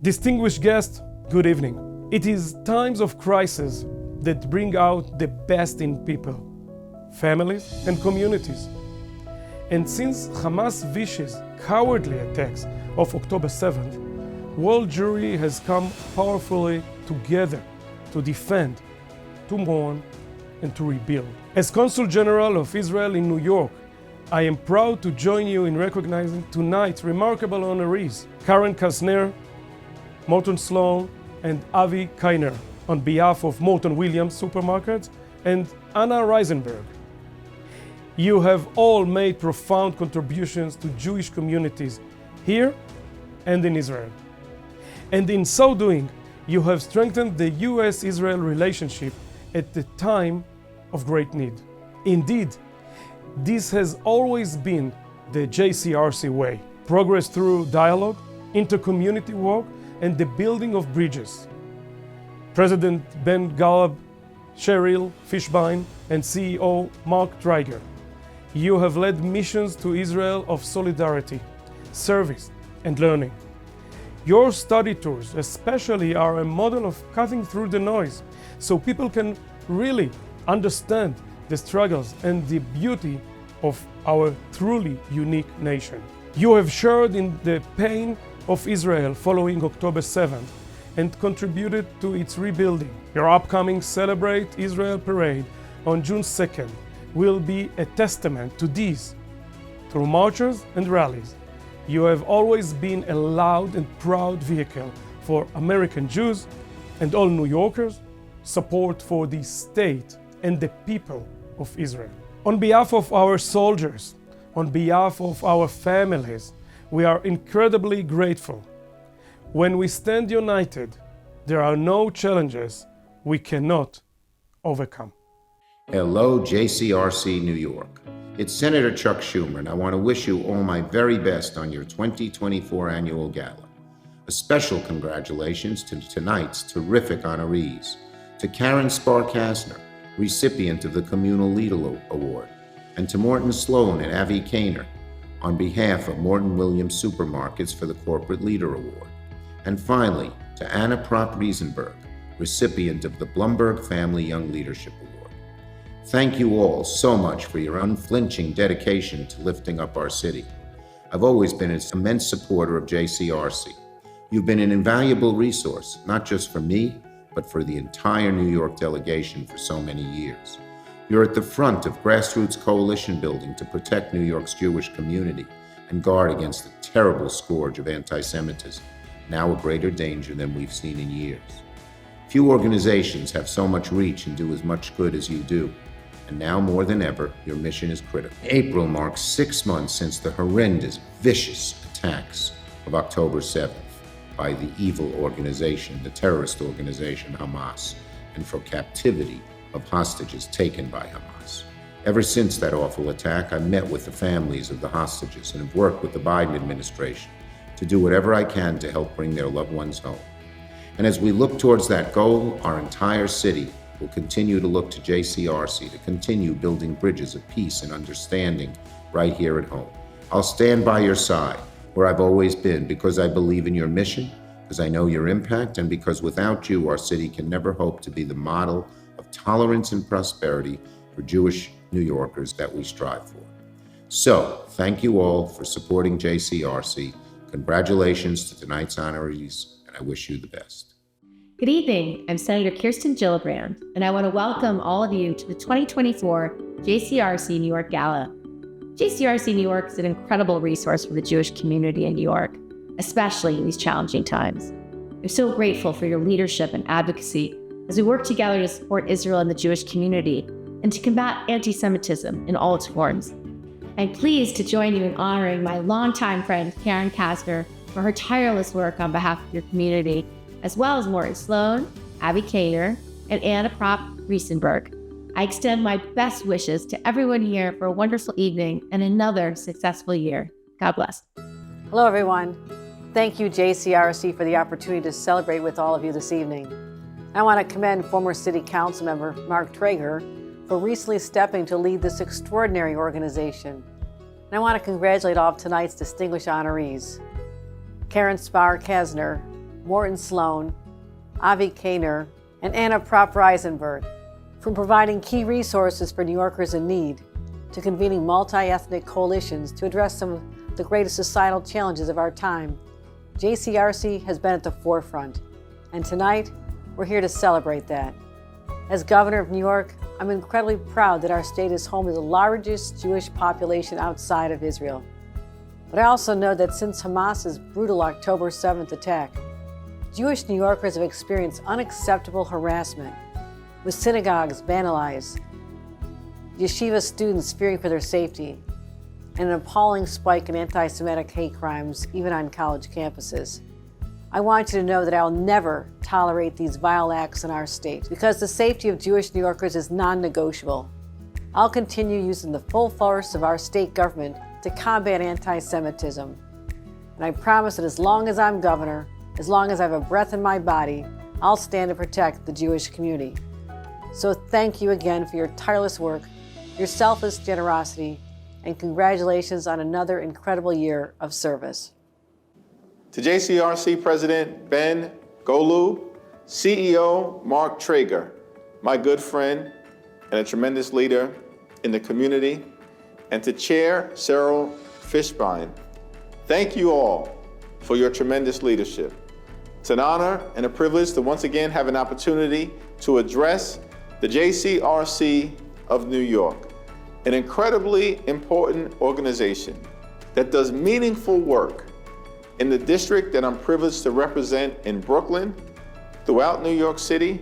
Distinguished guests, good evening. It is times of crisis that bring out the best in people, families, and communities. And since Hamas vicious, cowardly attacks of October 7th, world Jewry has come powerfully together to defend, to mourn, and to rebuild. As Consul General of Israel in New York, I am proud to join you in recognizing tonight's remarkable honorees, Karen Kasner, Morton Sloan, and Avi Kainer, on behalf of Morton Williams Supermarkets and Anna Reisenberg. You have all made profound contributions to Jewish communities here and in Israel. And in so doing, you have strengthened the US-Israel relationship at the time of great need. Indeed, this has always been the JCRC way: progress through dialogue, inter-community work, and the building of bridges. President Ben Gala, Cheryl Fishbein, and CEO Mark Dreiger, you have led missions to Israel of solidarity, service, and learning. Your study tours especially are a model of cutting through the noise so people can really understand the struggles and the beauty of our truly unique nation. You have shared in the pain of Israel following October 7th and contributed to its rebuilding. Your upcoming Celebrate Israel parade on June 2nd will be a testament to these. Through marches and rallies, you have always been a loud and proud vehicle for American Jews and all New Yorkers, support for the state and the people of Israel. On behalf of our soldiers, on behalf of our families, we are incredibly grateful. When we stand united, there are no challenges we cannot overcome. Hello, JCRC New York. It's Senator Chuck Schumer, and I want to wish you all my very best on your 2024 annual gala. A special congratulations to tonight's terrific honorees, to Karen Kasner, recipient of the Communal Leader Award, and to Morton Sloan and Avi Kainer, on behalf of Morton Williams Supermarkets for the Corporate Leader Award. And finally, to Anna Prop-Riesenberg, recipient of the Blumberg Family Young Leadership Award. Thank you all so much for your unflinching dedication to lifting up our city. I've always been an immense supporter of JCRC. You've been an invaluable resource, not just for me, but for the entire New York delegation for so many years. You're at the front of grassroots coalition building to protect New York's Jewish community and guard against the terrible scourge of anti-Semitism, now a greater danger than we've seen in years. Few organizations have so much reach and do as much good as you do, and now more than ever, your mission is critical. April marks 6 months since the horrendous, vicious attacks of October 7th by the evil organization, the terrorist organization Hamas, and for captivity of hostages taken by Hamas. Ever since that awful attack, I've met with the families of the hostages and have worked with the Biden administration to do whatever I can to help bring their loved ones home. And as we look towards that goal, our entire city will continue to look to JCRC to continue building bridges of peace and understanding right here at home. I'll stand by your side, where I've always been, because I believe in your mission, because I know your impact, and because without you, our city can never hope to be the model of tolerance and prosperity for Jewish New Yorkers that we strive for. So, thank you all for supporting JCRC. Congratulations to tonight's honorees, and I wish you the best. Good evening. I'm Senator Kirsten Gillibrand, and I want to welcome all of you to the 2024 JCRC New York Gala. JCRC New York is an incredible resource for the Jewish community in New York, especially in these challenging times. I'm so grateful for your leadership and advocacy as we work together to support Israel and the Jewish community and to combat anti-Semitism in all its forms. I'm pleased to join you in honoring my longtime friend Karen Kasner for her tireless work on behalf of your community, as well as Morton Sloan, Avi Kainer, and Anna Prop-Riesenberg. I extend my best wishes to everyone here for a wonderful evening and another successful year. God bless. Hello, everyone. Thank you, JCRC, for the opportunity to celebrate with all of you this evening. I want to commend former City Council member Mark Traeger for recently stepping to lead this extraordinary organization. And I want to congratulate all of tonight's distinguished honorees: Karen Kasner, Morton Sloan, Avi Kaner, and Anna Propp-Reisenberg, from providing key resources for New Yorkers in need to convening multi-ethnic coalitions to address some of the greatest societal challenges of our time. JCRC has been at the forefront, and tonight we're here to celebrate that. As governor of New York, I'm incredibly proud that our state is home to the largest Jewish population outside of Israel. But I also know that since Hamas's brutal October 7th attack, Jewish New Yorkers have experienced unacceptable harassment, with synagogues vandalized, yeshiva students fearing for their safety, and an appalling spike in anti-Semitic hate crimes, even on college campuses. I want you to know that I will never tolerate these vile acts in our state because the safety of Jewish New Yorkers is non-negotiable. I'll continue using the full force of our state government to combat anti-Semitism. And I promise that as long as I'm governor, as long as I have a breath in my body, I'll stand to protect the Jewish community. So thank you again for your tireless work, your selfless generosity, and congratulations on another incredible year of service. To JCRC President Ben Golub, CEO Mark Traeger, my good friend and a tremendous leader in the community, and to Chair Cyril Fishbein, thank you all for your tremendous leadership. It's an honor and a privilege to once again have an opportunity to address the JCRC of New York, an incredibly important organization that does meaningful work in the district that I'm privileged to represent in Brooklyn, throughout New York City,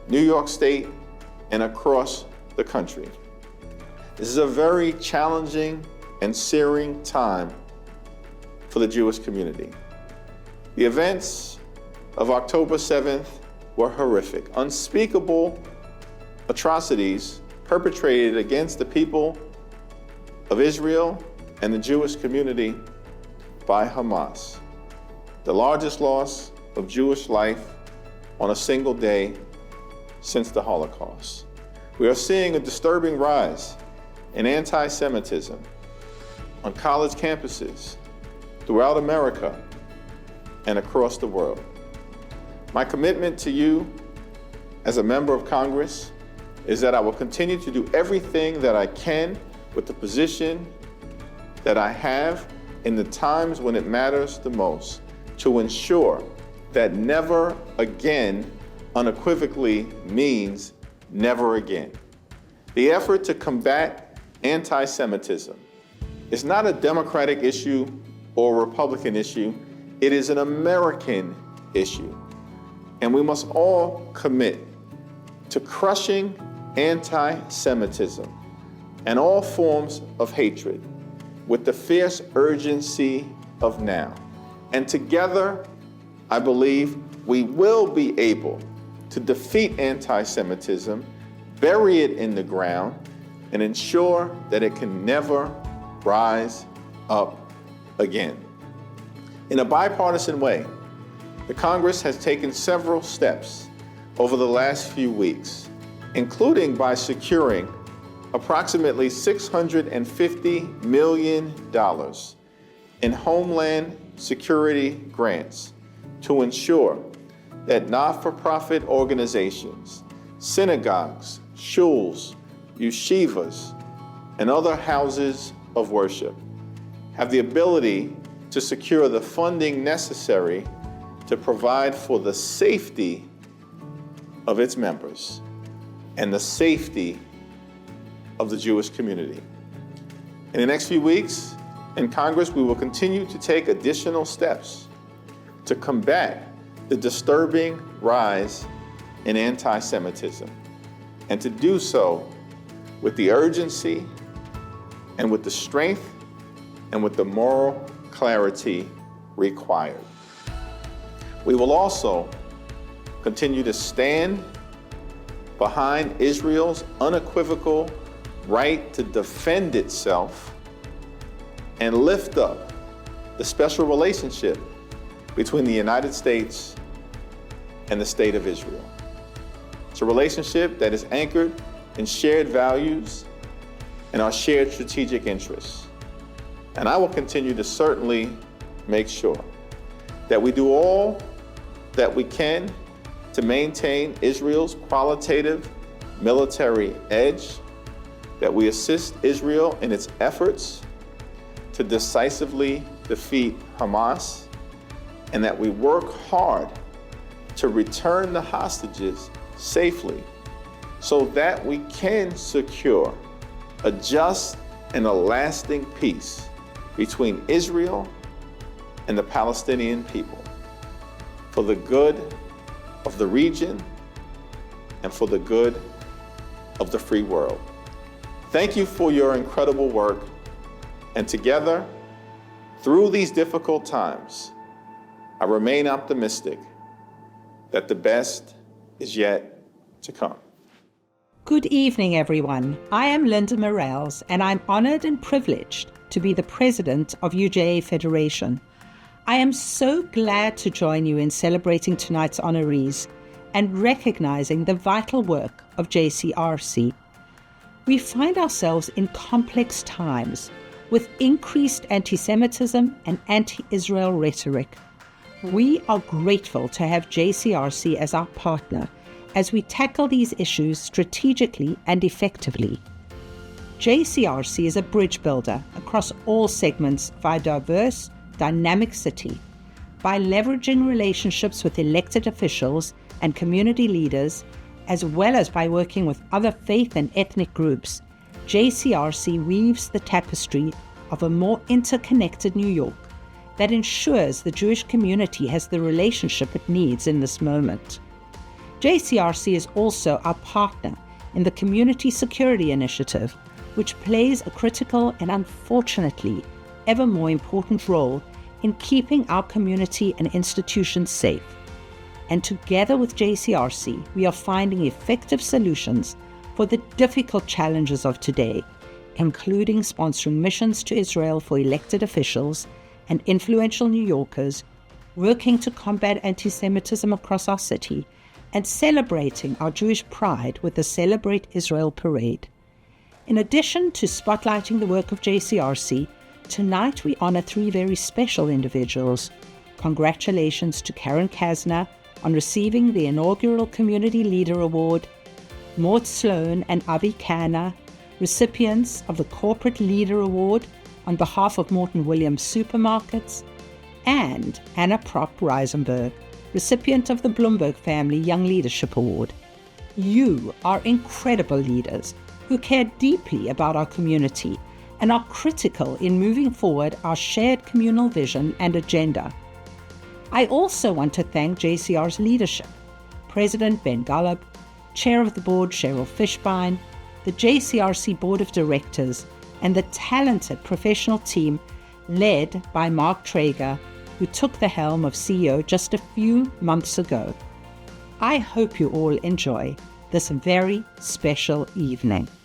New York State, and across the country. This is a very challenging and searing time for the Jewish community. The events of October 7th were horrific, unspeakable atrocities perpetrated against the people of Israel and the Jewish community by Hamas, the largest loss of Jewish life on a single day since the Holocaust. We are seeing a disturbing rise in anti-Semitism on college campuses throughout America and across the world. My commitment to you as a member of Congress is that I will continue to do everything that I can with the position that I have in the times when it matters the most to ensure that never again unequivocally means never again. The effort to combat anti-Semitism is not a Democratic issue or a Republican issue. It is an American issue. And we must all commit to crushing anti-Semitism and all forms of hatred with the fierce urgency of now. And together, I believe we will be able to defeat anti-Semitism, bury it in the ground, and ensure that it can never rise up again. In a bipartisan way, the Congress has taken several steps over the last few weeks, including by securing approximately $650 million in Homeland Security grants to ensure that not-for-profit organizations, synagogues, shuls, yeshivas, and other houses of worship have the ability to secure the funding necessary to provide for the safety of its members and the safety of the Jewish community. In the next few weeks in Congress, we will continue to take additional steps to combat the disturbing rise in anti-Semitism, and to do so with the urgency and with the strength and with the moral clarity required. We will also continue to stand behind Israel's unequivocal right to defend itself and lift up the special relationship between the United States and the State of Israel. It's a relationship that is anchored in shared values and our shared strategic interests. And I will continue to certainly make sure that we do all that we can to maintain Israel's qualitative military edge, that we assist Israel in its efforts to decisively defeat Hamas, and that we work hard to return the hostages safely so that we can secure a just and a lasting peace between Israel and the Palestinian people, for the good of the region and for the good of the free world. Thank you for your incredible work, and together, through these difficult times, I remain optimistic that the best is yet to come. Good evening, everyone. I am Linda Morales, and I'm honored and privileged to be the president of UJA Federation. I am so glad to join you in celebrating tonight's honorees and recognizing the vital work of JCRC. We find ourselves in complex times with increased anti-Semitism and anti-Israel rhetoric. We are grateful to have JCRC as our partner as we tackle these issues strategically and effectively. JCRC is a bridge builder across all segments of our diverse, dynamic city. By leveraging relationships with elected officials and community leaders, as well as by working with other faith and ethnic groups, JCRC weaves the tapestry of a more interconnected New York that ensures the Jewish community has the relationship it needs in this moment. JCRC is also our partner in the Community Security Initiative, which plays a critical and unfortunately ever more important role in keeping our community and institutions safe. And together with JCRC, we are finding effective solutions for the difficult challenges of today, including sponsoring missions to Israel for elected officials and influential New Yorkers, working to combat anti-Semitism across our city, and celebrating our Jewish pride with the Celebrate Israel Parade. In addition to spotlighting the work of JCRC, tonight we honor three very special individuals. Congratulations to Karen Kasner on receiving the inaugural Community Leader Award, Mort Sloan and Avi Kana, recipients of the Corporate Leader Award on behalf of Morton Williams Supermarkets, and Anna Prop Reisenberg, recipient of the Bloomberg Family Young Leadership Award. You are incredible leaders who care deeply about our community and are critical in moving forward our shared communal vision and agenda. I also want to thank JCR's leadership, President Ben Gala, Chair of the Board Cheryl Fishbein, the JCRC Board of Directors, and the talented professional team led by Mark Traeger, who took the helm of CEO just a few months ago. I hope you all enjoy this very special evening.